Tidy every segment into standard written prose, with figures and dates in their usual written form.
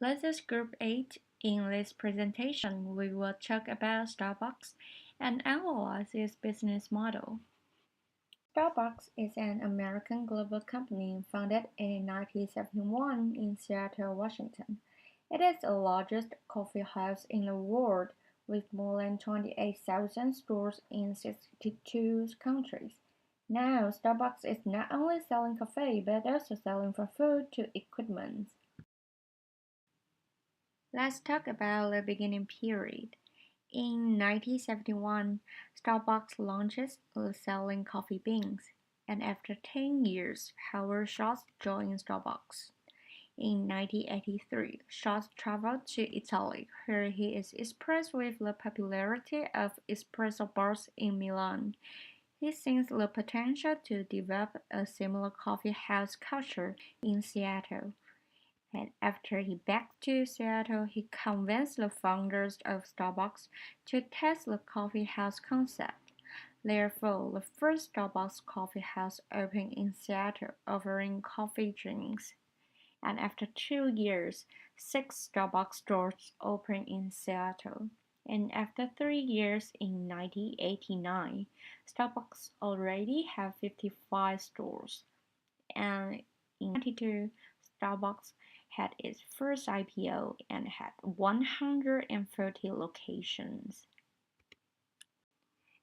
This is Group 8. In this presentation, we will talk about Starbucks and analyze its business model. Starbucks is an American global company founded in 1971 in Seattle, Washington. It is the largest coffee house in the world with more than 28,000 stores in 62 countries. Now, Starbucks is not only selling coffee but also selling from food to equipment. Let's talk about the beginning period. In 1971, Starbucks launches selling coffee beans, and after 10 years, Howard Schultz joined Starbucks. In 1983, Schultz traveled to Italy, where he is impressed with the popularity of espresso bars in Milan. He sees the potential to develop a similar coffee house culture in Seattle. And after he back to Seattle, he convinced the founders of Starbucks to test the coffee house concept. Therefore, the first Starbucks coffee house opened in Seattle, offering coffee drinks. And after 2 years, 6 Starbucks stores opened in Seattle. And after 3 years, in 1989, Starbucks already had 55 stores. And in 1992, Starbucks had its first IPO and had 140 locations.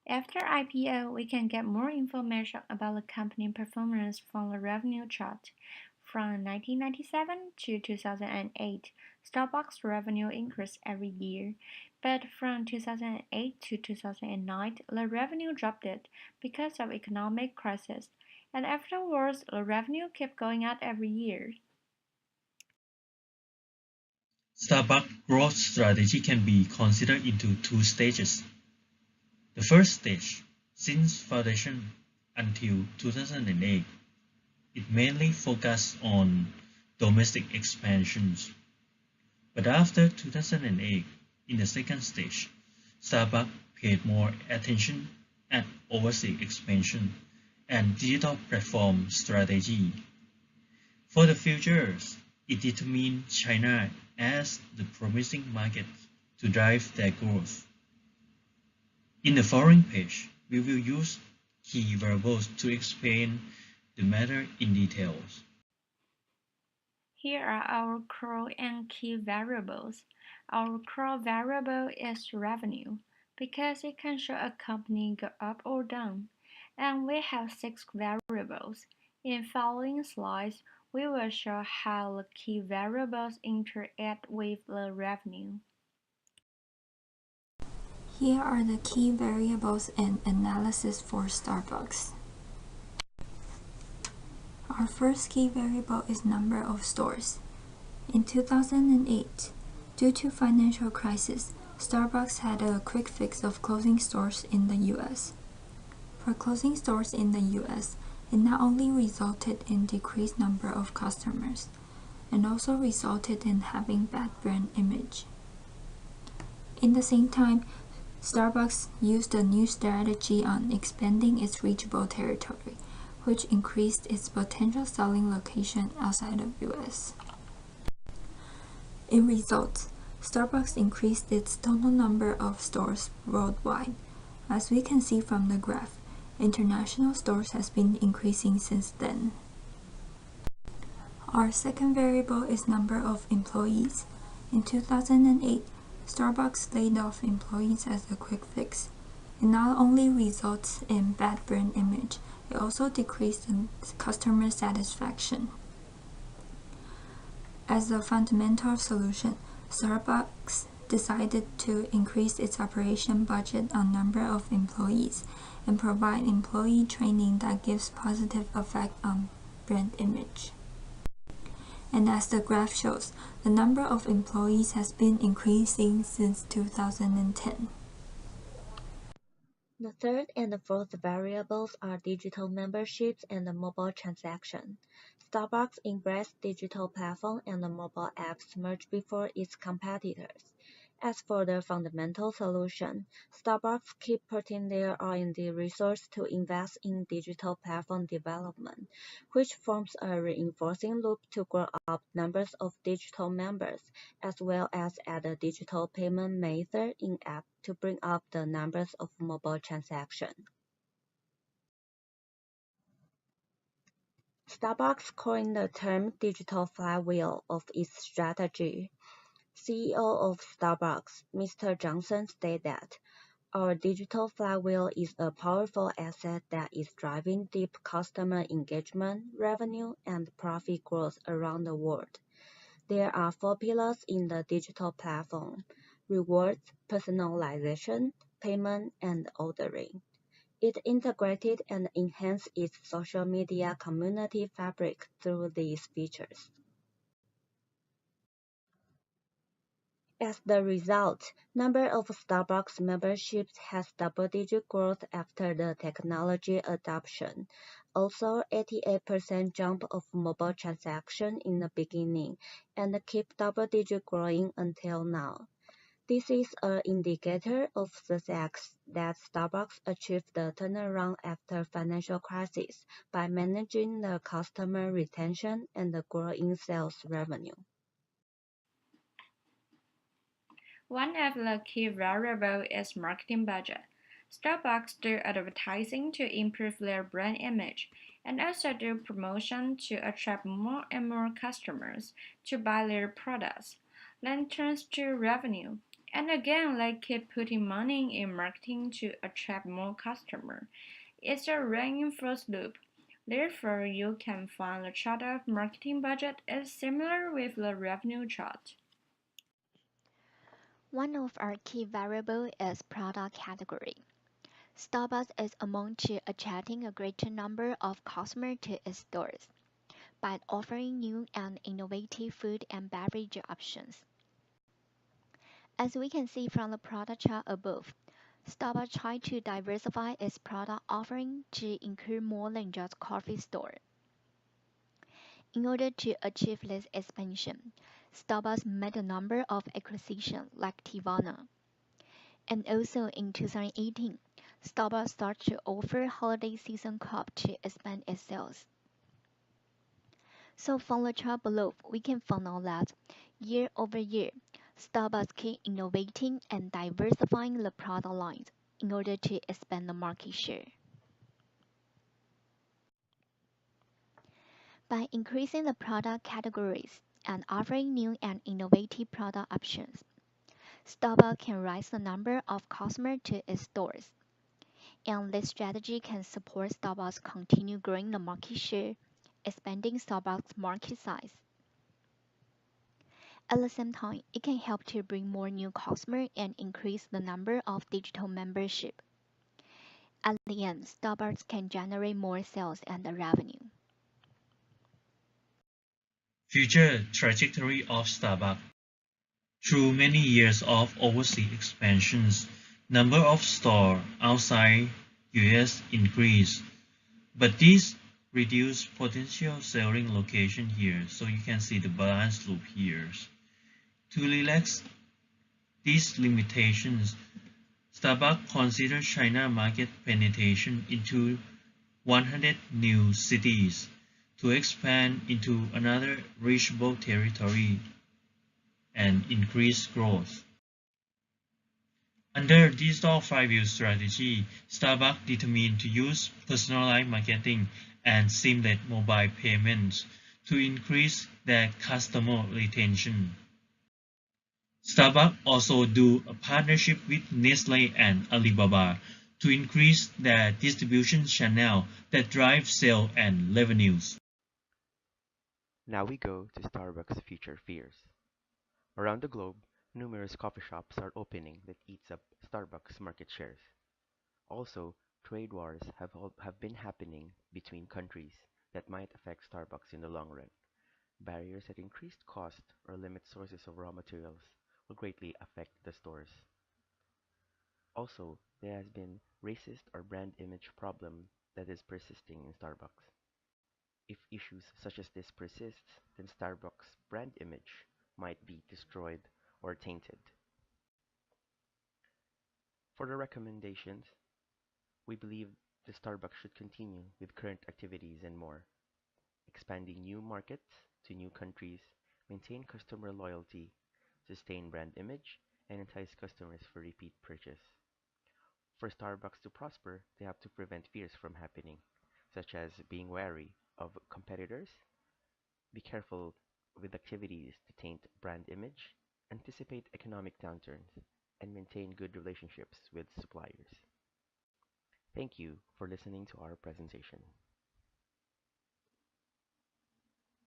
After IPO, we can get more information about the company performance from the revenue chart. From 1997 to 2008, Starbucks revenue increased every year, but from 2008 to 2009, the revenue dropped because of economic crisis, and afterwards, the revenue kept going up every year. Starbucks growth strategy can be considered into two stages. The first stage, since foundation until 2008, it mainly focused on domestic expansions. But after 2008, in the second stage, Starbucks paid more attention at overseas expansion and digital platform strategy. For the future, it determined China as the promising market to drive their growth. In the following page, we will use key variables to explain the matter in details. Here are our core and key variables. Our core variable is revenue, because it can show a company go up or down. And we have 6 variables. In following slides, we will show how the key variables interact with the revenue. Here are the key variables and analysis for Starbucks. Our first key variable is number of stores. In 2008, due to financial crisis, Starbucks had a quick fix of closing stores in the US. For closing stores in the US, it not only resulted in decreased number of customers, and also resulted in having bad brand image. In the same time, Starbucks used a new strategy on expanding its reachable territory, which increased its potential selling location outside of US. In results, Starbucks increased its total number of stores worldwide. As we can see from the graph, international stores has been increasing since then. Our second variable is number of employees. In 2008, Starbucks laid off employees as a quick fix. It not only results in bad brand image, it also decreased customer satisfaction. As a fundamental solution, Starbucks decided to increase its operation budget on number of employees and provide employee training that gives positive effect on brand image. And as the graph shows, the number of employees has been increasing since 2010. The third and the fourth variables are digital memberships and the mobile transaction. Starbucks embraced digital platform and the mobile apps much before its competitors. As for the fundamental solution, Starbucks keep putting their R&D resource to invest in digital platform development, which forms a reinforcing loop to grow up numbers of digital members, as well as add a digital payment method in-app to bring up the numbers of mobile transactions. Starbucks coined the term digital flywheel of its strategy. CEO of Starbucks, Mr. Johnson stated that our digital flywheel is a powerful asset that is driving deep customer engagement, revenue, and profit growth around the world. There are four pillars in the digital platform: rewards, personalization, payment, and ordering. It integrated and enhanced its social media community fabric through these features. As the result, number of Starbucks memberships has double-digit growth after the technology adoption. Also, 88% jump of mobile transaction in the beginning and keep double-digit growing until now. This is an indicator of success that Starbucks achieved the turnaround after financial crisis by managing the customer retention and the growing sales revenue. One of the key variables is marketing budget. Starbucks do advertising to improve their brand image and also do promotion to attract more and more customers to buy their products. Then turns to revenue. And again, they keep putting money in marketing to attract more customers. It's a reinforced loop. Therefore, you can find the chart of marketing budget is similar with the revenue chart. One of our key variables is product category. Starbucks is among to attracting a greater number of customers to its stores by offering new and innovative food and beverage options. As we can see from the product chart above, Starbucks tried to diversify its product offering to include more than just coffee store. In order to achieve this expansion, Starbucks made a number of acquisitions like Tivana. And also in 2018, Starbucks started to offer holiday season cup to expand its sales. So from the chart below, we can find out that year over year, Starbucks keep innovating and diversifying the product lines in order to expand the market share. By increasing the product categories and offering new and innovative product options, Starbucks can raise the number of customers to its stores. And this strategy can support Starbucks continue growing the market share, expanding Starbucks' market size. At the same time, it can help to bring more new customers and increase the number of digital membership. At the end, Starbucks can generate more sales and revenue. Future trajectory of Starbucks. Through many years of overseas expansions, number of stores outside US increased, but this reduced potential selling location here, so you can see the balance loop here. To relax these limitations, Starbucks considered China market penetration into 100 new cities to expand into another reachable territory and increase growth. Under digital flywheel strategy, Starbucks determined to use personalized marketing and seamless mobile payments to increase their customer retention. Starbucks also do a partnership with Nestle and Alibaba to increase their distribution channel that drive sales and revenues. Now we go to Starbucks' future fears. Around the globe, numerous coffee shops are opening that eats up Starbucks' market shares. Also, trade wars have been happening between countries that might affect Starbucks in the long run. Barriers that increased cost or limit sources of raw materials will greatly affect the stores. Also, there has been racist or brand image problem that is persisting in Starbucks. If issues such as this persist, then Starbucks' brand image might be destroyed or tainted. For the recommendations, we believe the Starbucks should continue with current activities and more, expanding new markets to new countries, maintain customer loyalty, sustain brand image, and entice customers for repeat purchase. For Starbucks to prosper, they have to prevent fears from happening, such as being wary of competitors, be careful with activities to taint brand image, anticipate economic downturns, and maintain good relationships with suppliers. Thank you for listening to our presentation.